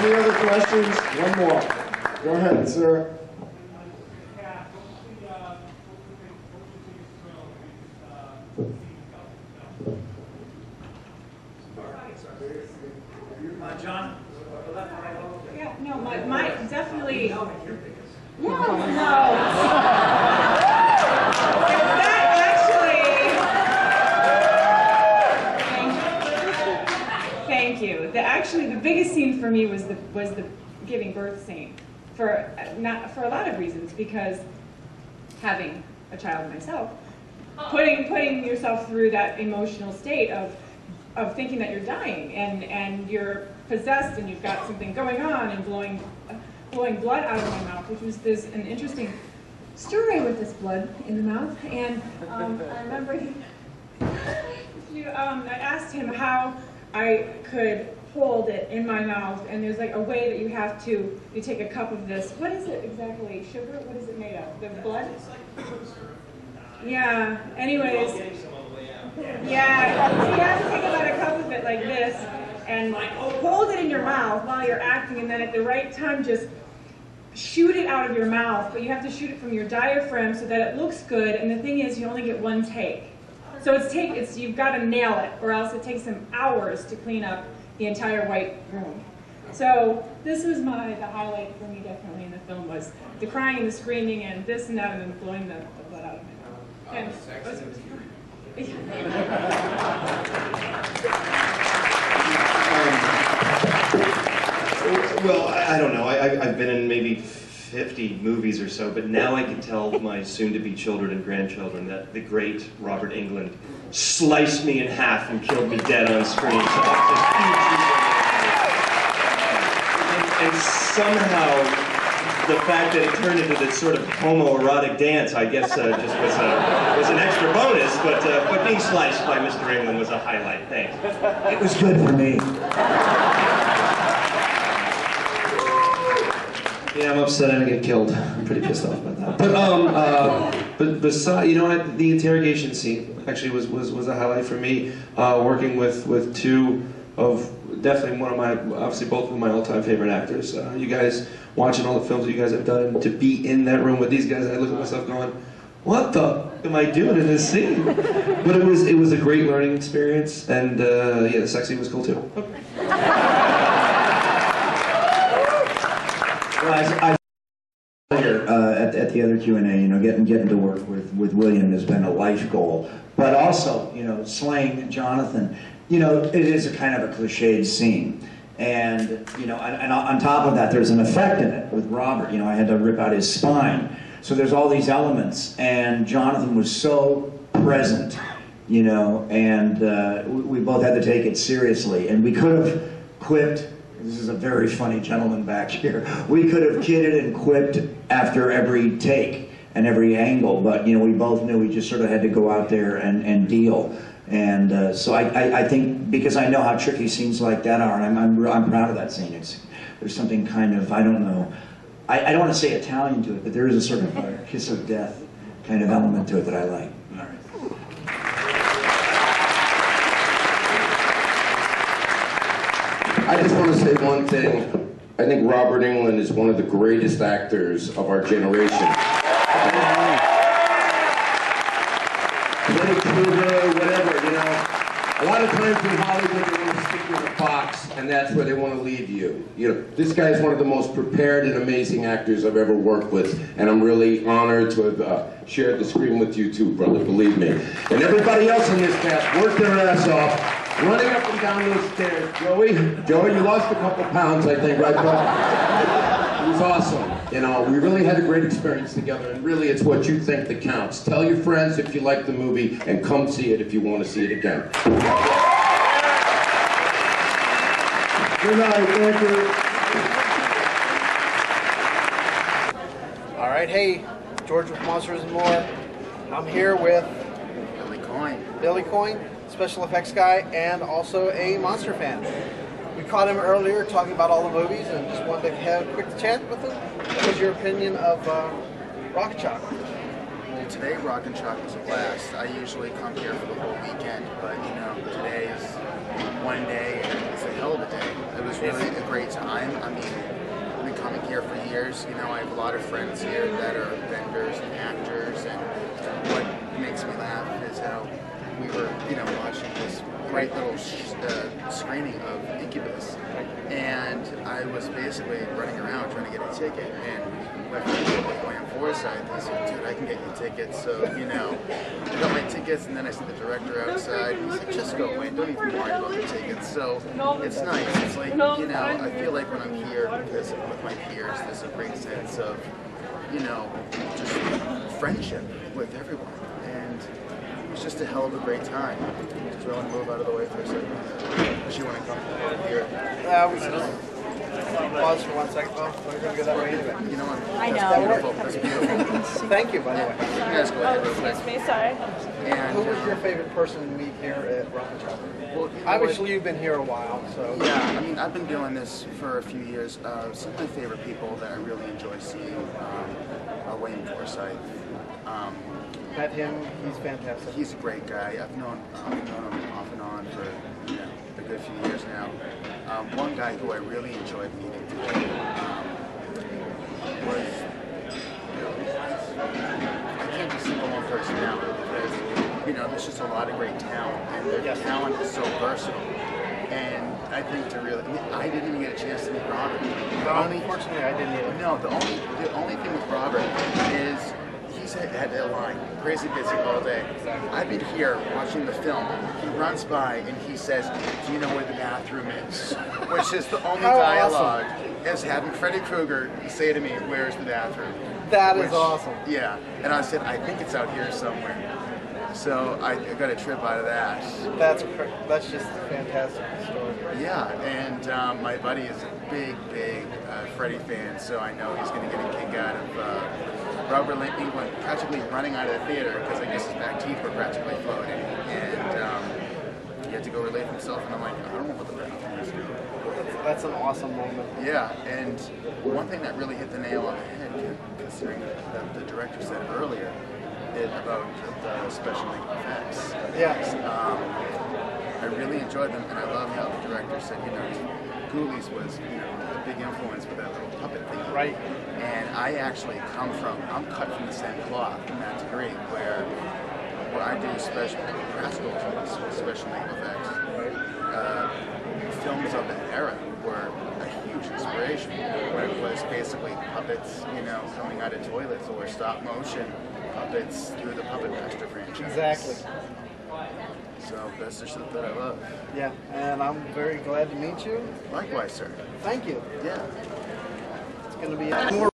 Any other questions? One more. Go ahead, sir. John? Yeah, no, my definitely. No, no. That actually. Thank you. Actually, the biggest scene for me was the giving birth scene, for a lot of reasons, because having a child myself, putting yourself through that emotional state of thinking that you're dying and you're possessed and you've got something going on and blowing blood out of my mouth, which was an interesting story with this blood in the mouth. And I remember I asked him how I could hold it in my mouth, and there's like a way that you take a cup of this. What is it exactly? Sugar? What is it made of? The blood? Yeah. Anyways. Yeah. So you have to take about a cup of it like this and hold it in your mouth while you're acting, and then at the right time just shoot it out of your mouth. But you have to shoot it from your diaphragm so that it looks good. And the thing is, you only get one take. So you've got to nail it, or else it takes them hours to clean up the entire white room. So this was the highlight for me definitely in the film, was the crying and the screaming and this and that, and then blowing the blood out of my mouth. And well, I don't know. I've been in maybe 50 movies or so, but now I can tell my soon-to-be children and grandchildren that the great Robert Englund sliced me in half and killed me dead on screen. So that's a huge and somehow the fact that it turned into this sort of homoerotic dance, I guess, just was an extra bonus. But being sliced by Mr. Englund was a highlight. Thanks. It was good for me. Yeah, I'm upset I didn't get killed. I'm pretty pissed off about that. But besides, the interrogation scene actually was a highlight for me. Working with two of definitely obviously both of my all-time favorite actors. You guys watching all the films that you guys have done, and to be in that room with these guys, I look at myself going, what the am I doing in this scene? But it was a great learning experience, and yeah, the sex scene was cool too. Well, at the other Q&A, getting to work with William has been a life goal. But also, slaying Jonathan, it is a kind of a cliched scene. And, and on top of that, there's an effect in it with Robert. I had to rip out his spine. So there's all these elements, and Jonathan was so present, and we both had to take it seriously. And we could have quipped. This is a very funny gentleman back here. We could have kidded and quipped after every take and every angle, but we both knew we just sort of had to go out there and deal. And so I think, because I know how tricky scenes like that are, and I'm proud of that scene. There's something kind of, I don't know, I don't want to say Italian to it, but there is a sort of a kiss of death kind of element to it that I like. All right. I just want to say one thing. I think Robert Englund is one of the greatest actors of our generation. Whatever, a lot of times in Hollywood they want to stick you in a box, and that's where they want to leave you. This guy is one of the most prepared and amazing actors I've ever worked with, and I'm really honored to have shared the screen with you too, brother, believe me. And everybody else in this cast worked their ass off, running up and down those stairs. Joey, you lost a couple pounds, I think, right, bro? It was awesome. We really had a great experience together, and really it's what you think that counts. Tell your friends if you like the movie, and come see it if you want to see it again. Good night, thank you. All right, hey, George with Monsters and More. I'm here with Billy Coyne, special effects guy, and also a monster fan. We caught him earlier talking about all the movies and just wanted to have a quick chat with him. What was your opinion of Rock and Shock? Today, Rock and Shock was a blast. I usually come here for the whole weekend, but today is one day and it's a hell of a day. It was really a great time. I mean, I've been coming here for years. You know, I have a lot of friends here that are vendors and actors, and what makes me laugh is how we were, you know, watching this great little screening of Incubus, and I was basically running around trying to get a ticket, and my friend was going on Forsyth. He said, "Dude, I can get you tickets." So, you know, I got my tickets, and then I see the director outside. He's like, "Just go away. Don't even worry about the tickets." So it's nice. It's like, you know, I feel like when I'm here, because with my peers, there's a great sense of, you know, just friendship with everyone. And it was just a hell of a great time. Just want to move out of the way for a second. Does she want to come over here? We pause for 1 second. Oh, we're going to go that way anyway. You know what? I That's know. beautiful. That's beautiful. Thank you, by the way. You guys go ahead real quick. Excuse me, sorry. And, Who was your favorite person to meet here at Rock and Chopper? well, you know Obviously, what? you've been here a while, so. Yeah, I mean, I've been doing this for a few years. Some of my favorite people that I really enjoy seeing are William Forsythe. Met him, he's fantastic. He's a great guy. I've known him off and on for, you know, a good few years now. One guy who I really enjoyed meeting today was, I can't just single one person out because, you know, there's just a lot of great talent, and their talent is so versatile. And I think to really, I didn't even get a chance to meet Robert. Unfortunately, I didn't either. No, the only thing with Robert is he's had a line, crazy busy all day. I've been here watching the film. He runs by and he says, "Do you know where the bathroom is?" Which is the only dialogue is having Freddy Krueger say to me, "Where's the bathroom?" That is awesome. Yeah, and I said, "I think it's out here somewhere." So I got a trip out of that. That's just a fantastic story. Yeah, and my buddy is a big Freddy fan, so I know he's going to get a kick out of Robert Englund practically running out of the theater because I guess his back teeth were practically floating, and he had to go relieve himself, and I'm like, I don't know what the bathroom is doing. That's an awesome moment. Yeah, and one thing that really hit the nail on the head, considering that the director said earlier, about the special effects. Yes. I really enjoyed them, and I love how the director said, you know, Ghoulies was, you know, a big influence with that little puppet thing. Right. And I actually I'm cut from the same cloth in that degree, where I do special practical special effects. Films of that era were a huge inspiration, where it was basically puppets, you know, coming out of toilets, or stop motion puppets through the Puppet Master franchise. Exactly. So that's the shit that I love. Yeah, and I'm very glad to meet you. Likewise, sir. Thank you. Yeah. It's going to be more